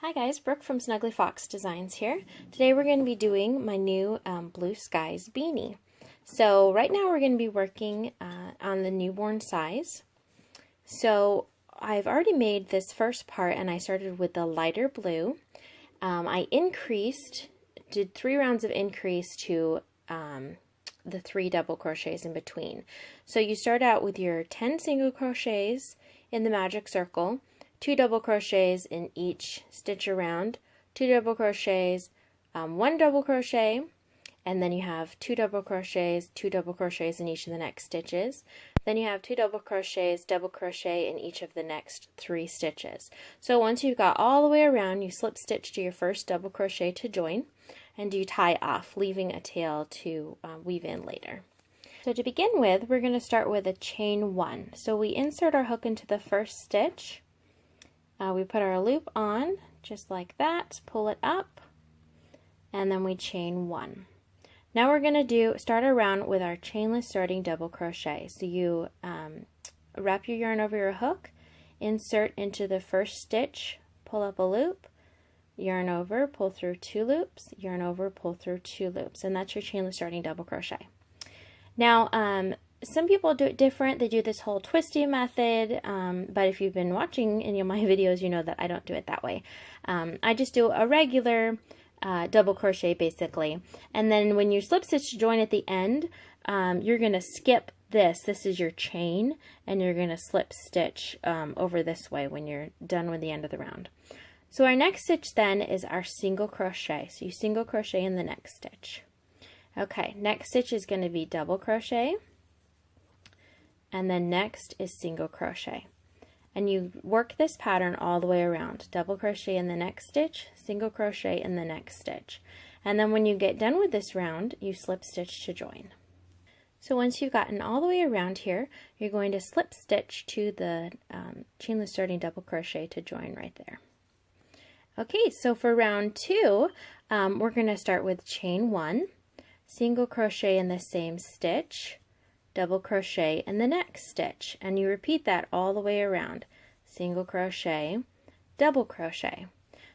Hi guys, Brooke from Snuggly Fox Designs here. Today we're going to be doing my new Blue Skies Beanie. So right now we're going to be working on the newborn size. So I've already made this first part and I started with the lighter blue. I did 3 rounds of increase to the 3 double crochets in between. So you start out with your 10 single crochets in the magic circle, 2 double crochets in each stitch around, 2 double crochets, 1 double crochet, and then you have 2 double crochets, 2 double crochets in each of the next stitches. Then you have 2 double crochets, double crochet in each of the next 3 stitches. So once you've got all the way around, you slip stitch to your first double crochet to join, and you tie off, leaving a tail to weave in later. So to begin with, we're going to start with a chain 1. So we insert our hook into the first stitch. We put our loop on, just like that, pull it up, and then we chain 1. Now we're going to start our round with our chainless starting double crochet. So you wrap your yarn over your hook, insert into the first stitch, pull up a loop, yarn over, pull through 2 loops, yarn over, pull through 2 loops, and that's your chainless starting double crochet. Now, some people do it different. They do this whole twisty method, but if you've been watching any of my videos, you know that I don't do it that way. I just do a regular double crochet basically, and then when you slip stitch to join at the end, you're going to skip this. This is your chain, and you're going to slip stitch over this way when you're done with the end of the round. So our next stitch then is our single crochet. So you single crochet in the next stitch. Okay, next stitch is going to be double crochet, and then next is single crochet, and you work this pattern all the way around. Double crochet in the next stitch, single crochet in the next stitch, and then when you get done with this round, you slip stitch to join. So once you've gotten all the way around here, you're going to slip stitch to the chainless starting double crochet to join right there. Okay, so for round 2, we're going to start with chain 1, single crochet in the same stitch, double crochet in the next stitch, and you repeat that all the way around. Single crochet, double crochet.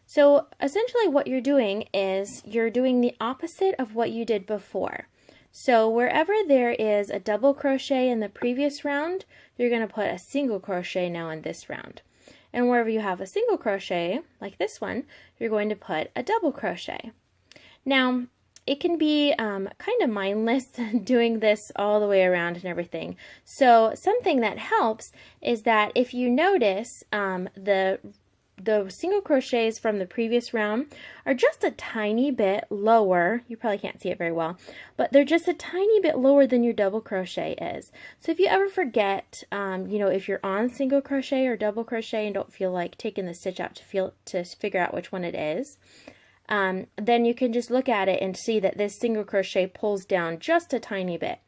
So essentially what you're doing is you're doing the opposite of what you did before. So wherever there is a double crochet in the previous round, you're going to put a single crochet now in this round. And wherever you have a single crochet, like this one, you're going to put a double crochet. Now, it can be kind of mindless doing this all the way around and everything. So something that helps is that if you notice the single crochets from the previous round are just a tiny bit lower. You probably can't see it very well, but they're just a tiny bit lower than your double crochet is. So if you ever forget, you know, if you're on single crochet or double crochet and don't feel like taking the stitch out to figure out which one it is, then you can just look at it and see that this single crochet pulls down just a tiny bit.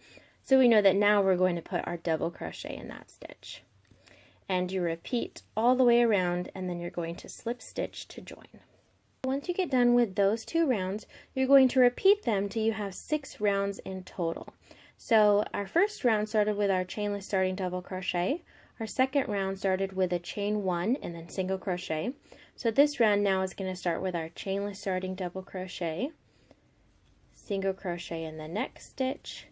So we know that now we're going to put our double crochet in that stitch. And you repeat all the way around, and then you're going to slip stitch to join. Once you get done with those 2 rounds, you're going to repeat them till you have 6 rounds in total. So our first round started with our chainless starting double crochet. Our second round started with a chain 1 and then single crochet. So this round now is going to start with our chainless starting double crochet, single crochet in the next stitch,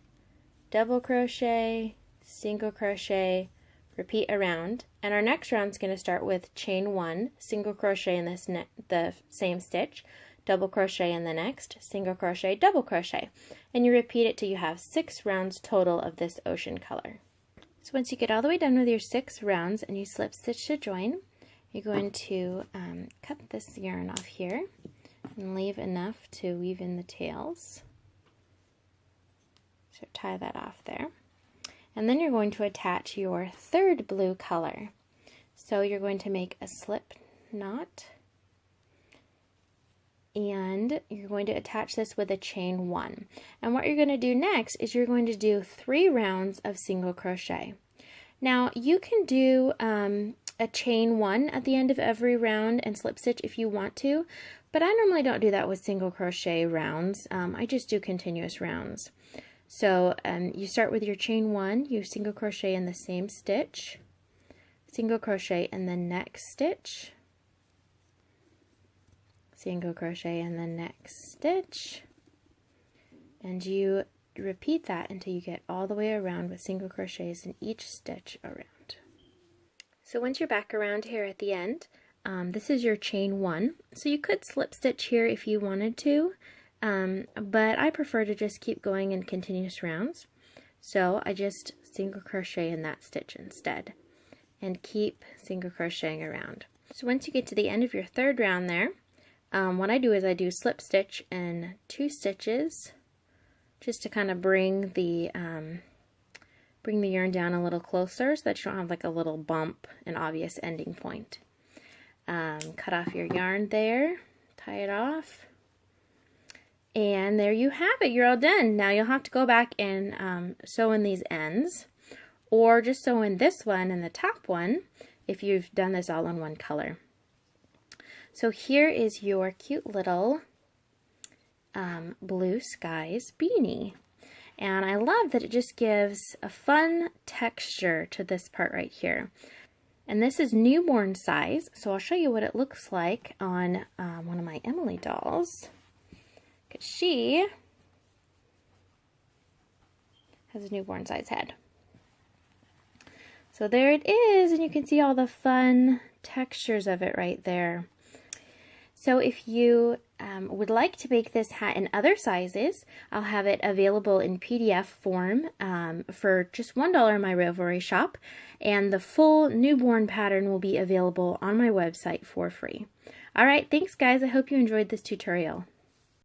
double crochet, single crochet, repeat around, and our next round is going to start with chain 1, single crochet in the same stitch, double crochet in the next, single crochet, double crochet, and you repeat it till you have 6 rounds total of this ocean color. So once you get all the way done with your 6 rounds and you slip stitch to join, you're going to cut this yarn off here and leave enough to weave in the tails. So tie that off there. And then you're going to attach your 3rd blue color. So you're going to make a slip knot, and you're going to attach this with a chain 1. And what you're going to do next is you're going to do 3 rounds of single crochet. Now you can do a chain 1 at the end of every round and slip stitch if you want to, but I normally don't do that with single crochet rounds. I just do continuous rounds. So you start with your chain 1, you single crochet in the same stitch, single crochet in the next stitch, single crochet in the next stitch, and you repeat that until you get all the way around with single crochets in each stitch around. So once you're back around here at the end, this is your chain 1. So you could slip stitch here if you wanted to, but I prefer to just keep going in continuous rounds. So I just single crochet in that stitch instead and keep single crocheting around. So once you get to the end of your 3rd round there, what I do is I do slip stitch in 2 stitches just to kind of bring the yarn down a little closer so that you don't have like a little bump, an obvious ending point. Cut off your yarn there, tie it off, and there you have it. You're all done. Now you'll have to go back and sew in these ends, or just sew in this one and the top one if you've done this all in one color. So here is your cute little Blue Skies beanie. And I love that it just gives a fun texture to this part right here. And this is newborn size, so I'll show you what it looks like on one of my Emily dolls, because she has a newborn size head. So there it is, and you can see all the fun textures of it right there. So if you would like to make this hat in other sizes, I'll have it available in PDF form for just $1 in my Ravelry shop, and the full newborn pattern will be available on my website for free. Alright, thanks guys, I hope you enjoyed this tutorial.